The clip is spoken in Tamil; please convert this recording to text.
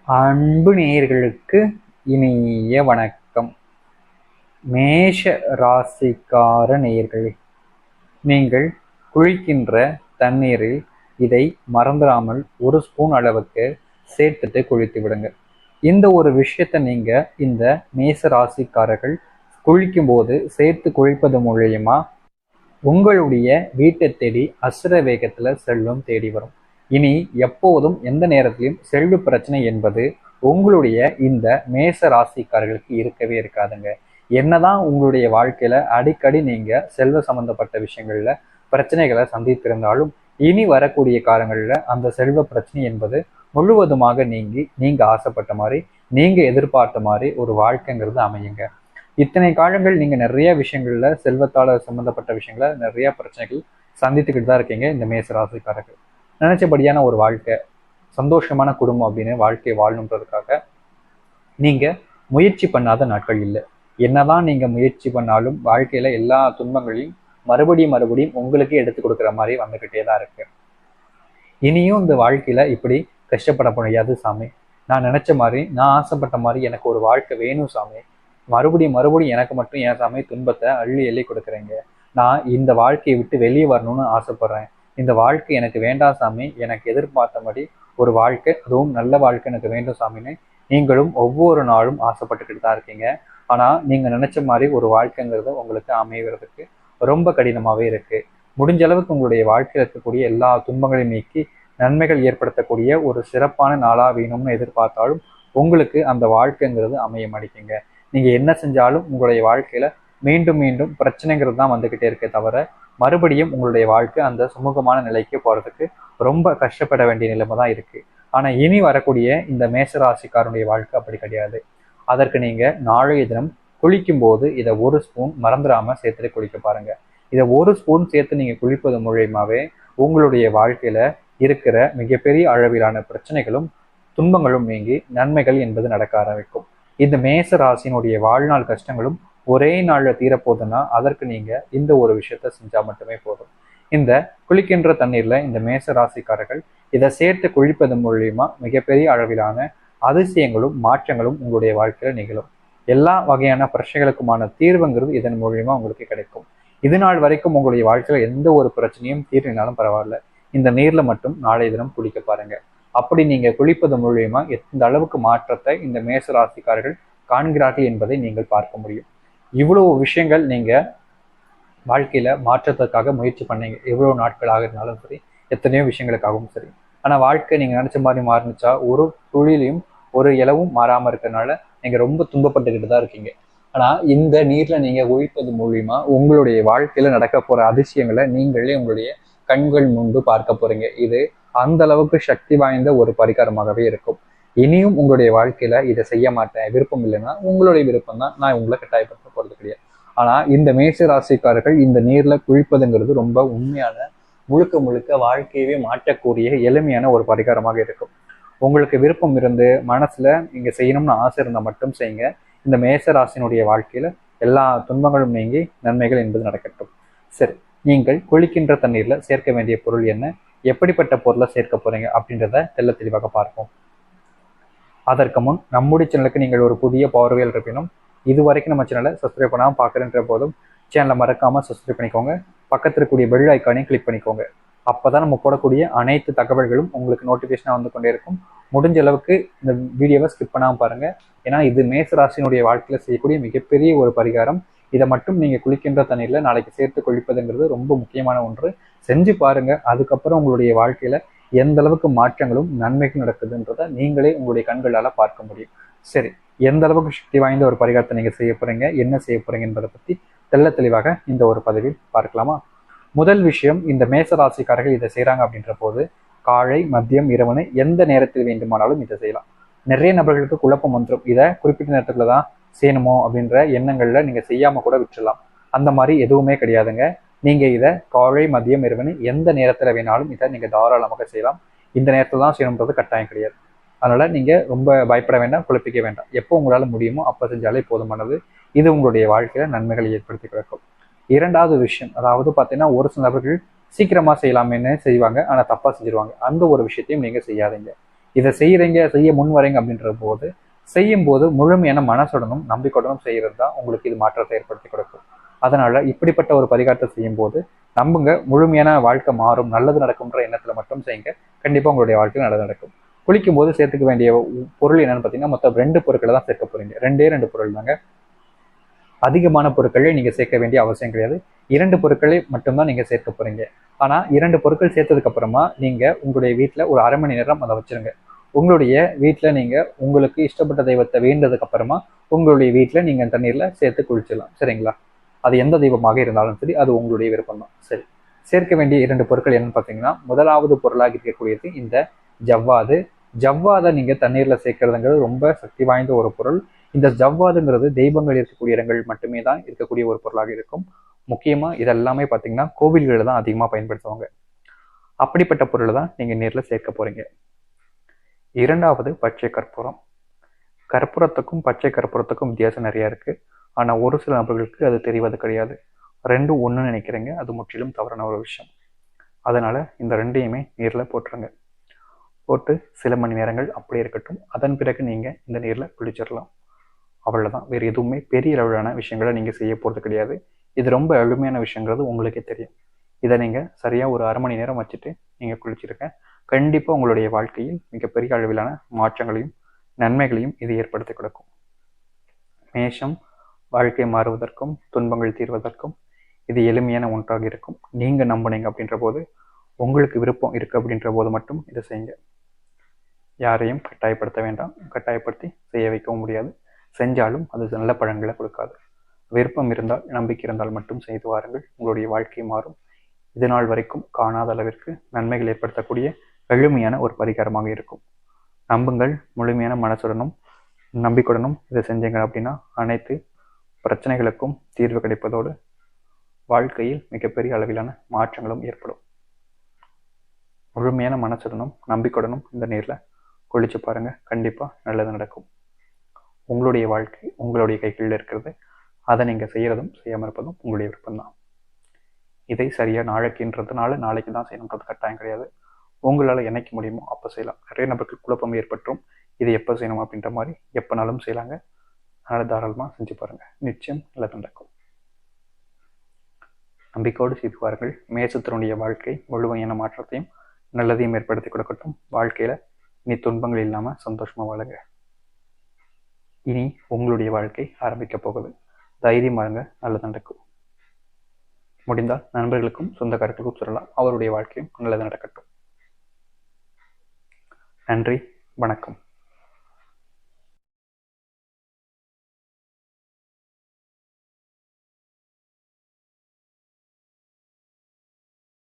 அன்பு நேயர்களுக்கு இனிய வணக்கம். மேஷ ராசிக்கார நேயர்களே, நீங்கள் குளிக்கின்ற தண்ணீரில் இதை மறந்துடாமல் ஒரு ஸ்பூன் அளவுக்கு சேர்த்துட்டு குளித்து விடுங்க. இந்த ஒரு விஷயத்த நீங்க இந்த மேஷ ராசிக்காரர்கள் குளிக்கும் போது சேர்த்து குளிப்பது மூலியமா உங்களுடைய வீட்டை தேடி அசுர வேகத்துல செல்வம் தேடி வரும். இனி எப்போதும் எந்த நேரத்திலும் செல்வ பிரச்சனை என்பது உங்களுடைய இந்த மேச ராசிக்காரர்களுக்கு இருக்கவே இருக்காதுங்க. என்னதான் உங்களுடைய வாழ்க்கையில அடிக்கடி நீங்க செல்வ சம்பந்தப்பட்ட விஷயங்கள்ல பிரச்சனைகளை சந்தித்திருந்தாலும் இனி வரக்கூடிய காலங்கள்ல அந்த செல்வ பிரச்சனை என்பது முழுவதுமாக நீங்கி நீங்க ஆசைப்பட்ட மாதிரி நீங்க எதிர்பார்த்த மாதிரி ஒரு வாழ்க்கைங்கிறது அமையுங்க. இத்தனை காலங்கள் நீங்க நிறைய விஷயங்கள்ல செல்வத்தால சம்பந்தப்பட்ட விஷயங்கள நிறைய பிரச்சனைகள் சந்தித்துக்கிட்டு தான் இருக்கீங்க. இந்த மேச ராசிக்காரர்கள் நினைச்சபடியான ஒரு வாழ்க்கை, சந்தோஷமான குடும்பம் அப்படின்னு வாழ்க்கையை வாழணுன்றதுக்காக நீங்க முயற்சி பண்ணாத நாட்கள் இல்லை. என்னதான் நீங்க முயற்சி பண்ணாலும் வாழ்க்கையில எல்லா துன்பங்களையும் மறுபடியும் உங்களுக்கு எடுத்து கொடுக்குற மாதிரி வந்துகிட்டே தான் இருக்கு. இனியும் இந்த வாழ்க்கையில இப்படி கஷ்டப்பட முடியாது சாமி. நான் நினைச்ச மாதிரி, நான் ஆசைப்பட்ட மாதிரி எனக்கு ஒரு வாழ்க்கை வேணும் சாமி. மறுபடியும் எனக்கு மட்டும் ஏன் சாமி துன்பத்தை அள்ளி எள்ளி கொடுக்குறீங்க? நான் இந்த வாழ்க்கையை விட்டு வெளியே வரணும்னு ஆசைப்படுறேன். இந்த வாழ்க்கை எனக்கு வேண்டாம் சாமி. எனக்கு எதிர்பார்த்தபடி ஒரு வாழ்க்கை, அதுவும் நல்ல வாழ்க்கை எனக்கு வேண்டும் சாமின்னு நீங்களும் ஒவ்வொரு நாளும் ஆசைப்பட்டுக்கிட்டு தான் இருக்கீங்க. ஆனா நீங்க நினைச்ச மாதிரி ஒரு வாழ்க்கைங்கிறது உங்களுக்கு அமைவதற்கு ரொம்ப கடினமாவே இருக்கு. முடிஞ்ச அளவுக்கு உங்களுடைய வாழ்க்கையில் இருக்கக்கூடிய எல்லா துன்பங்களையும் நீக்கி நன்மைகள் ஏற்படுத்தக்கூடிய ஒரு சிறப்பான நாளா வேணும்னு எதிர்பார்த்தாலும் உங்களுக்கு அந்த வாழ்க்கைங்கிறது அமைய மாட்டேங்குங்க. நீங்க என்ன செஞ்சாலும் உங்களுடைய வாழ்க்கையில மீண்டும் மீண்டும் பிரச்சனைங்கிறது தான் வந்துகிட்டே இருக்கே தவிர மறுபடியும் உங்களுடைய வாழ்க்கை அந்த சுமூகமான நிலைக்கு போறதுக்கு ரொம்ப கஷ்டப்பட வேண்டிய நிலைமை தான் இருக்கு. ஆனா இனி வரக்கூடிய இந்த மேசராசிக்காரனுடைய வாழ்க்கை அப்படி கிடையாது. அதற்கு நீங்க நாளைய தினம் குளிக்கும் போது இதை ஒரு ஸ்பூன் மறந்துடாம சேர்த்துட்டு குளிக்க பாருங்க. இதை ஒரு ஸ்பூன் சேர்த்து நீங்க குளிப்பது மூலியமாவே உங்களுடைய வாழ்க்கையில இருக்கிற மிகப்பெரிய அளவிலான பிரச்சனைகளும் துன்பங்களும் நீங்கி நன்மைகள் என்பது நடக்க ஆரம்பிக்கும். இந்த மேச ராசியினுடைய வாழ்நாள் கஷ்டங்களும் ஒரே நாள்ல தீரப்போகுதுன்னா அதற்கு நீங்க இந்த ஒரு விஷயத்த செஞ்சா மட்டுமே போதும். இந்த குளிக்கின்ற தண்ணீர்ல இந்த மேச ராசிக்காரர்கள் இதை சேர்த்து குளிப்பது மூலியமா மிகப்பெரிய அளவிலான அதிசயங்களும் மாற்றங்களும் உங்களுடைய வாழ்க்கையில நிகழும். எல்லா வகையான பிரச்சனைகளுக்குமான தீர்வுங்கிறது இதன் மூலியமா உங்களுக்கு கிடைக்கும். இது நாள் வரைக்கும் உங்களுடைய வாழ்க்கையில எந்த ஒரு பிரச்சனையும் தீர்வினாலும் பரவாயில்ல, இந்த நீர்ல மட்டும் நாளைய தினம் குளிக்க பாருங்க. அப்படி நீங்க குளிப்பது மூலியமா எந்த அளவுக்கு மாற்றத்தை இந்த மேச ராசிக்காரர்கள் காண்கிறார்கள் என்பதை நீங்கள் பார்க்க முடியும். இவ்வளவு விஷயங்கள் நீங்க வாழ்க்கையில மாற்றத்துக்காக முயற்சி பண்ணீங்க, எவ்வளவு நாட்களாக இருந்தாலும் சரி, எத்தனையோ விஷயங்களுக்காகவும் சரி. ஆனா வாழ்க்கை நீங்க நினைச்ச மாதிரி மாறினுச்சா? ஒரு துளிலையும் ஒரு இலவும் மாறாம இருக்கிறதுனால நீங்க ரொம்ப துன்பப்பட்டுக்கிட்டு தான் இருக்கீங்க. ஆனா இந்த நீர்ல நீங்க குளிப்பது மூலியமா உங்களுடைய வாழ்க்கையில நடக்க போற அதிசயங்களை நீங்களே உங்களுடைய கண்கள் முன்பு பார்க்க போறீங்க. இது அந்த அளவுக்கு சக்தி வாய்ந்த ஒரு பரிகாரமாகவே இருக்கும். இனியும் உங்களுடைய வாழ்க்கையில இதை செய்ய மாட்டேன், விருப்பம் இல்லைன்னா உங்களுடைய விருப்பம் தான், நான் உங்களை கட்டாயப்படுத்த போறது கிடையாது. ஆனா இந்த மேச ராசிக்காரர்கள் இந்த நீர்ல குளிப்பதுங்கிறது ரொம்ப உண்மையான முழுக்க வாழ்க்கையவே மாற்றக்கூடிய எளிமையான ஒரு பரிகாரமாக இருக்கும். உங்களுக்கு விருப்பம் இருந்து மனசுல நீங்க செய்யணும்னு ஆசை இருந்தால் மட்டும் செய்யுங்க. இந்த மேச ராசியினுடைய வாழ்க்கையில எல்லா துன்பங்களும் நீங்கி நன்மைகள் என்பது நடக்கட்டும். சரி, நீங்கள் குளிக்கின்ற தண்ணீர்ல சேர்க்க வேண்டிய பொருள் என்ன, எப்படிப்பட்ட பொருளை சேர்க்க போறீங்க அப்படின்றத தெள்ள தெளிவாக பார்ப்போம். அதற்கு முன் நம்முடைய சேனலுக்கு நீங்கள் ஒரு புதிய பார்வையில் இருப்பினும் இது வரைக்கும் நம்ம சேனலை சப்ஸ்கிரைப் பண்ணாமல் பார்க்குறன்ற போதும் சேனலை மறக்காம சப்ஸ்கிரைப் பண்ணிக்கோங்க. பக்கத்தில் இருக்கக்கூடிய பெல் ஐக்கானையும் கிளிக் பண்ணிக்கோங்க. அப்போதான் நம்ம போடக்கூடிய அனைத்து தகவல்களும் உங்களுக்கு நோட்டிஃபிகேஷனாக வந்து கொண்டே இருக்கும். முடிஞ்ச அளவுக்கு இந்த வீடியோவை ஸ்கிப் பண்ணாமல் பாருங்க. ஏன்னா இது மேச ராசியினுடைய வாழ்க்கையில செய்யக்கூடிய மிகப்பெரிய ஒரு பரிகாரம். இதை மட்டும் நீங்க குளிக்கின்ற தண்ணீர்ல நாளைக்கு சேர்த்து குளிப்பதுங்கிறது ரொம்ப முக்கியமான ஒன்று. செஞ்சு பாருங்க. அதுக்கப்புறம் உங்களுடைய வாழ்க்கையில எந்த அளவுக்கு மாற்றங்களும் நன்மைகள் நடக்குதுன்றத நீங்களே உங்களுடைய கண்களால பார்க்க முடியும். சரி, எந்த அளவுக்கு சக்தி வாய்ந்த ஒரு பரிகாரத்தை நீங்க செய்ய போறீங்க, என்ன செய்ய போறீங்க என்பதை பத்தி தெள்ள தெளிவாக இந்த ஒரு பதிவில் பார்க்கலாமா? முதல் விஷயம், இந்த மேச ராசிக்காரர்கள் இதை செய்யறாங்க அப்படின்ற போது காலை மதியம் இரவுன்னு எந்த நேரத்தில் வேண்டுமானாலும் இதை செய்யலாம். நிறைய நபர்களுக்கு குழப்பம் வந்துடும், இதை குறிப்பிட்ட நேரத்துக்குள்ள தான் செய்யணுமோ அப்படின்ற எண்ணங்கள்ல நீங்க செய்யாம கூட விட்டுடலாம். அந்த மாதிரி எதுவுமே கிடையாதுங்க. நீங்க இதை காலை மதியம் இரவுன்னு எந்த நேரத்துல வேணாலும் இதை நீங்க தாராளமாக செய்யலாம். இந்த நேரத்துல தான் செய்யணுன்றது கட்டாயம் கிடையாது. அதனால நீங்க ரொம்ப பயப்பட வேண்டாம், குழப்பிக்க வேண்டாம். எப்போ உங்களால முடியுமோ அப்போ செஞ்சாலே போதுமானது. இது உங்களுடைய வாழ்க்கையில நன்மைகளை ஏற்படுத்தி கொடுக்கும். இரண்டாவது விஷயம், அதாவது பார்த்தீங்கன்னா ஒரு சில நபர்கள் சீக்கிரமா செய்யலாமேன்னு செய்வாங்க, ஆனா தப்பா செஞ்சிருவாங்க. அந்த ஒரு விஷயத்தையும் நீங்க செய்யாதீங்க. இதை செய்ய முன் வரீங்க அப்படின்ற போது செய்யும் போது முழுமையான மனசுடனும் நம்பிக்கையுடனும் செய்கிறது தான் உங்களுக்கு இது மாற்றத்தை ஏற்படுத்தி கொடுக்கும். அதனால இப்படிப்பட்ட ஒரு பரிகாரத்தை செய்யும் போது நம்புங்க, முழுமையான வாழ்க்கை மாறும், நல்லது நடக்கும்ன்ற எண்ணத்துல மட்டும் செய்யுங்க. கண்டிப்பா உங்களுடைய வாழ்க்கை நல்லது நடக்கும். குளிக்கும் போது சேர்த்துக்க வேண்டிய பொருள் என்னன்னு பார்த்தீங்கன்னா, மொத்தம் 2 பொருட்களை தான் சேர்க்க போறீங்க. 2 பொருள் தாங்க. அதிகமான பொருட்களை நீங்க சேர்க்க வேண்டிய அவசியம் கிடையாது. 2 பொருட்களை மட்டும்தான் நீங்க சேர்க்க போறீங்க. ஆனா 2 பொருட்கள் சேர்த்ததுக்கு அப்புறமா நீங்க உங்களுடைய வீட்டுல ஒரு 1/2 மணி நேரம் அதை வச்சிருங்க. உங்களுடைய வீட்டுல நீங்க உங்களுக்கு இஷ்டப்பட்ட தெய்வத்தை வேண்டதுக்கு அப்புறமா உங்களுடைய வீட்டுல நீங்க தண்ணீர்ல சேர்த்து குளிச்சிடலாம். சரிங்களா? அது எந்த தெய்வமாக இருந்தாலும் சரி, அது உங்களுடைய விருப்பம் தான். சரி, சேர்க்க வேண்டிய 2 பொருட்கள் என்னன்னு பார்த்தீங்கன்னா, முதலாவது பொருளாக இருக்கக்கூடியது இந்த ஜவ்வாது. ஜவ்வாதை நீங்க தண்ணீர்ல சேர்க்கறதுங்கிறது ரொம்ப சக்தி வாய்ந்த ஒரு பொருள். இந்த ஜவ்வாதுங்கிறது தெய்வங்கள் இருக்கக்கூடிய இடங்கள் மட்டுமே தான் இருக்கக்கூடிய ஒரு பொருளாக இருக்கும். முக்கியமா இதெல்லாமே பார்த்தீங்கன்னா கோவில்களில் தான் அதிகமாக பயன்படுத்துவாங்க. அப்படிப்பட்ட பொருளை தான் நீங்க நேர்ல சேர்க்க போறீங்க. இரண்டாவது பச்சை கற்பூரம். கற்பூரத்துக்கும் பச்சை கற்பூரத்துக்கும் வித்தியாசம் நிறைய இருக்கு. ஆனா ஒரு சில நபர்களுக்கு அது தெரிவது கிடையாது. ரெண்டும் ஒண்ணுன்னு நினைக்கிறீங்க. அது முற்றிலும் தவறான ஒரு விஷயம். அதனால இந்த ரெண்டையுமே நீர்ல போட்டுருங்க. போட்டு சில மணி நேரங்கள் அப்படியே இருக்கட்டும். அதன் பிறகு நீங்க இந்த நீர்ல குளிச்சிடலாம். அவ்வளவுதான். வேறு எதுவுமே பெரிய அளவிலான விஷயங்களை நீங்க செய்ய போறது கிடையாது. இது ரொம்ப எளிமையான விஷயங்கிறது உங்களுக்கே தெரியும். இதை நீங்க சரியா ஒரு 1/2 மணி நேரம் வச்சுட்டு நீங்க குளிச்சிருக்க. கண்டிப்பா உங்களுடைய வாழ்க்கையில் மிகப்பெரிய அளவிலான மாற்றங்களையும் நன்மைகளையும் இது ஏற்படுத்தி கொடுக்கும். மேஷம், வாழ்க்கை மாறுவதற்கும் துன்பங்கள் தீர்வதற்கும் இது எளிமையான ஒன்றாக இருக்கும். நீங்க நம்புனீங்க அப்படின்ற போது, உங்களுக்கு விருப்பம் இருக்கு அப்படின்ற போது மட்டும் இதை செய்யுங்க. யாரையும் கட்டாயப்படுத்த வேண்டாம். கட்டாயப்படுத்தி செய்ய வைக்கவும் முடியாது. செஞ்சாலும் அது நல்ல பலன்களை கொடுக்காது. விருப்பம் இருந்தால், நம்பிக்கை இருந்தால் மட்டும் செய்து வாருங்கள். உங்களுடைய வாழ்க்கை மாறும். இது நாள் வரைக்கும் காணாத அளவிற்கு நன்மைகள் ஏற்படுத்தக்கூடிய எளிமையான ஒரு பரிகாரமாக இருக்கும். நம்புங்கள். முழுமையான மனசுடனும் நம்பிக்கையுடனும் இதை செஞ்சீங்க அப்படின்னா அனைத்து பிரச்சனைகளுக்கும் தீர்வு கிடைப்பதோடு வாழ்க்கையில் மிகப்பெரிய அளவிலான மாற்றங்களும் ஏற்படும். முழுமையான மனசுடனும் நம்பிக்கையுடனும் இந்த நீர்ல குளிச்சு பாருங்க. கண்டிப்பா நல்லது நடக்கும். உங்களுடைய வாழ்க்கை உங்களுடைய கைகளில் இருக்கிறது. அதை நீங்க செய்யறதும் செய்யாமல் இருப்பதும் உங்களுடைய விருப்பம்தான். இதை சரியா நாளைக்குன்றதுனால நாளைக்கு தான் செய்யணுன்றது கட்டாயம் கிடையாது. உங்களால் என்னைக்கு முடியுமோ அப்போ செய்யலாம். நிறைய நபருக்கு குழப்பம் ஏற்பட்டும் இதை எப்போ செய்யணும் அப்படின்ற மாதிரி எப்போனாலும் செய்யலாங்க. அதனால் தாராளமாக செஞ்சு பாருங்க. நிச்சயம் நல்லது நடக்கும். நம்பிக்கையோடு செய்து பாருங்கள். மேசத்தினுடைய வாழ்க்கை முழுமையான மாற்றத்தையும் நல்லதையும் ஏற்படுத்தி கொடுக்கட்டும். வாழ்க்கையில இனி துன்பங்கள் இல்லாம சந்தோஷமா வாழுங்க. இனி உங்களுடைய வாழ்க்கை ஆரம்பிக்க போகுது. தைரியமா இருங்க. நல்லது நடக்கும். முடிந்தால் நண்பர்களுக்கும் சொந்தக்காரர்களுக்கும் சொல்லலாம். அவருடைய வாழ்க்கையும் நல்லது நடக்கட்டும். நன்றி, வணக்கம்.